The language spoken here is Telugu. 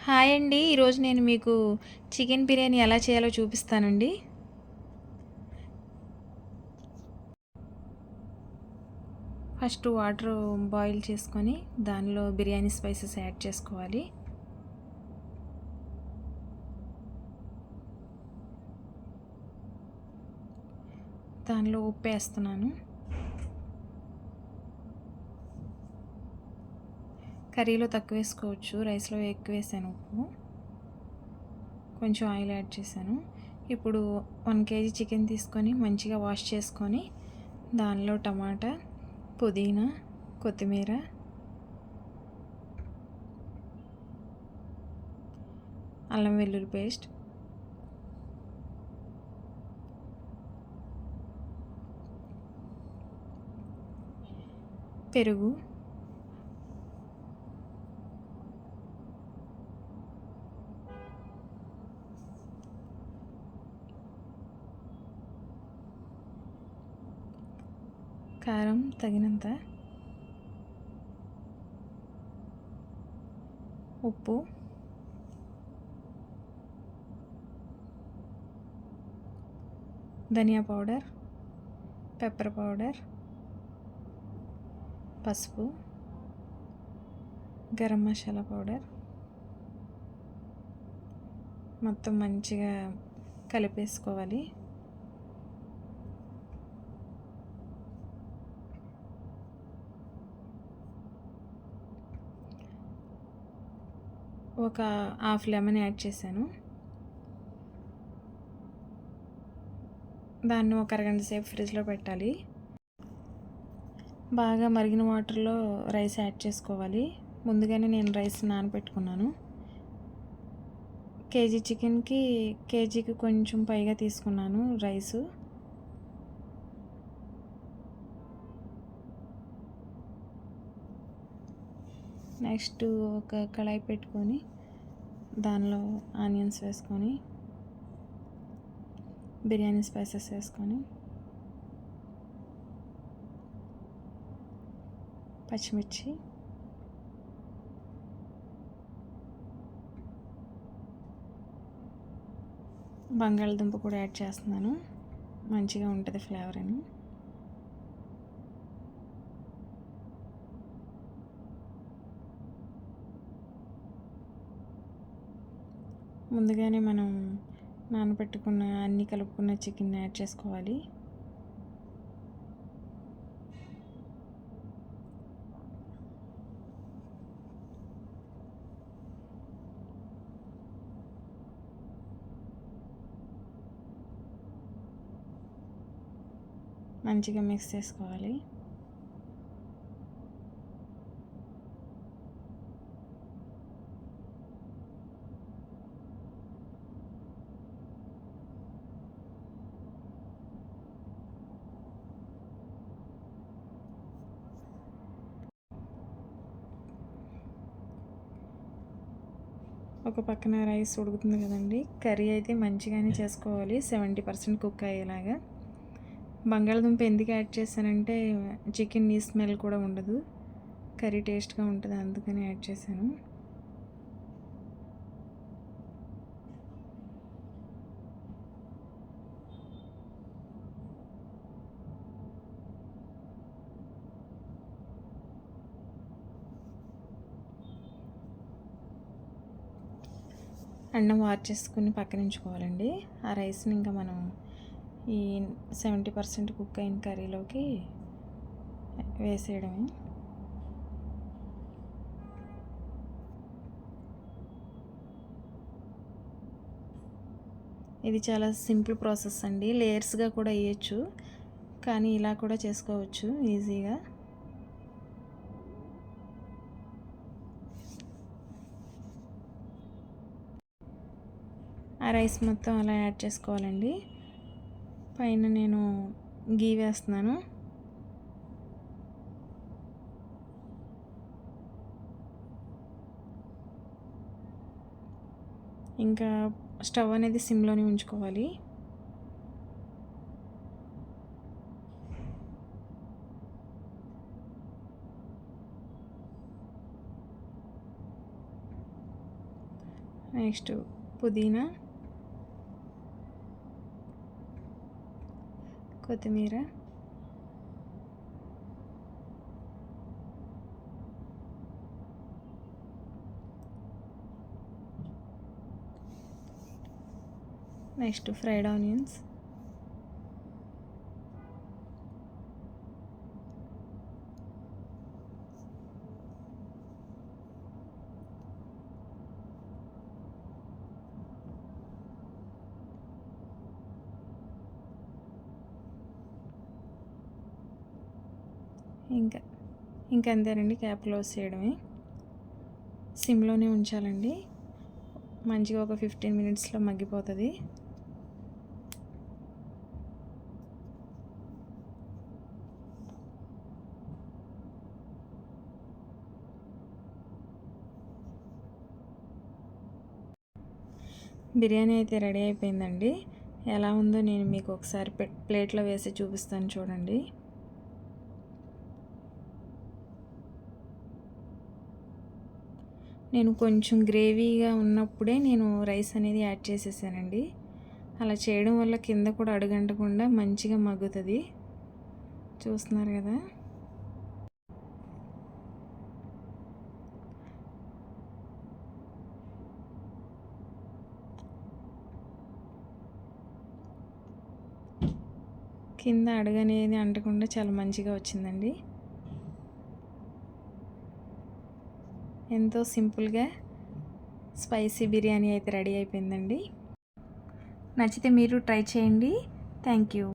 హాయ్ అండి. ఈరోజు నేను మీకు చికెన్ బిర్యానీ ఎలా చేయాలో చూపిస్తానండి. ఫస్ట్ వాటర్ బాయిల్ చేసుకొని దానిలో బిర్యానీ స్పైసెస్ యాడ్ చేసుకోవాలి. దానిలో ఉప్పు వేస్తున్నాను. కర్రీలో తక్కువ వేసుకోవచ్చు, రైస్లో ఎక్కువ వేసాను ఉప్పు. కొంచెం ఆయిల్ యాడ్ చేశాను. ఇప్పుడు 1 కేజీ చికెన్ తీసుకొని మంచిగా వాష్ చేసుకొని దానిలో టమాటా, పుదీనా, కొత్తిమీర, అల్లం వెల్లుల్లి పేస్ట్, పెరుగు, కారం తగినంత, ఉప్పు, ధనియా పౌడర్, పెప్పర్ పౌడర్, పసుపు, గరం మసాలా పౌడర్ మొత్తం మంచిగా కలిపేసుకోవాలి. ఒక హాఫ్ లెమన్ యాడ్ చేశాను. దాన్ని ఒక అరగంట సేపు ఫ్రిడ్జ్లో పెట్టాలి. బాగా మరిగిన వాటర్లో రైస్ యాడ్ చేసుకోవాలి. ముందుగానే నేను రైస్ నానబెట్టుకున్నాను. కేజీ చికెన్కి కేజీకి కొంచెం పైగా తీసుకున్నాను రైసు. నెక్స్ట్ ఒక కళాయి పెట్టుకొని దానిలో ఆనియన్స్ వేసుకొని బిర్యానీ స్పైసెస్ వేసుకొని పచ్చిమిర్చి, బంగాళదుంప కూడా యాడ్ చేస్తున్నాను, మంచిగా ఉంటుంది ఫ్లేవర్ అని. ముందుగానే మనం నానబెట్టుకున్న అన్నీ కలుపుకున్న చికెన్ యాడ్ చేసుకోవాలి. మంచిగా మిక్స్ చేసుకోవాలి. ఒక పక్కన రైస్ ఉడుకుతుంది కదండి. కర్రీ అయితే మంచిగానే చేసుకోవాలి, 70% కుక్ అయ్యేలాగా. బంగాళదుంప ఎందుకు యాడ్ చేశానంటే చికెన్ నీ స్మెల్ కూడా ఉండదు, కర్రీ టేస్ట్గా ఉంటుంది, అందుకని యాడ్ చేశాను. అన్నం వార్ చేసుకుని పక్కన ఉంచుకోవాలండి. ఆ రైస్ని ఇంకా మనం ఈ 70% కుక్ అయిన కర్రీలోకి వేసేయడమే. ఇది చాలా సింపుల్ ప్రాసెస్ అండి. లేయర్స్గా కూడా వేయచ్చు, కానీ ఇలా కూడా చేసుకోవచ్చు ఈజీగా. ఆ రైస్ మొత్తం అలా యాడ్ చేసుకోవాలండి. పైన నేను గీ వేస్తున్నాను. ఇంకా స్టవ్ అనేది సిమ్లోనే ఉంచుకోవాలి. నెక్స్ట్ పుదీనా, కొత్తిమీర, నెక్స్ట్ ఫ్రైడ్ ఆనియన్స్, ఇంకా అంతేనండి. క్యాప్ క్లోజ్ చేయడమే. సిమ్లోనే ఉంచాలండి. మంచిగా ఒక 15 మినిట్స్లో మగ్గిపోతుంది. బిర్యానీ అయితే రెడీ అయిపోయిందండి. ఎలా ఉందో నేను మీకు ఒకసారి ప్లేట్లో వేసి చూపిస్తాను చూడండి. నేను కొంచెం గ్రేవీగా ఉన్నప్పుడే నేను రైస్ అనేది యాడ్ చేసేసానండి. అలా చేయడం వల్ల కింద కూడా అడుగంటకుండా మంచిగా మగ్గుతుంది. చూస్తున్నారు కదా. కింద అడుగనేది అంటకుండా చాలా మంచిగా వచ్చిందండి. ఎంతో సింపుల్గా స్పైసీ బిర్యానీ అయితే రెడీ అయిపోయిందండి. నచ్చితే మీరు ట్రై చేయండి. Thank you.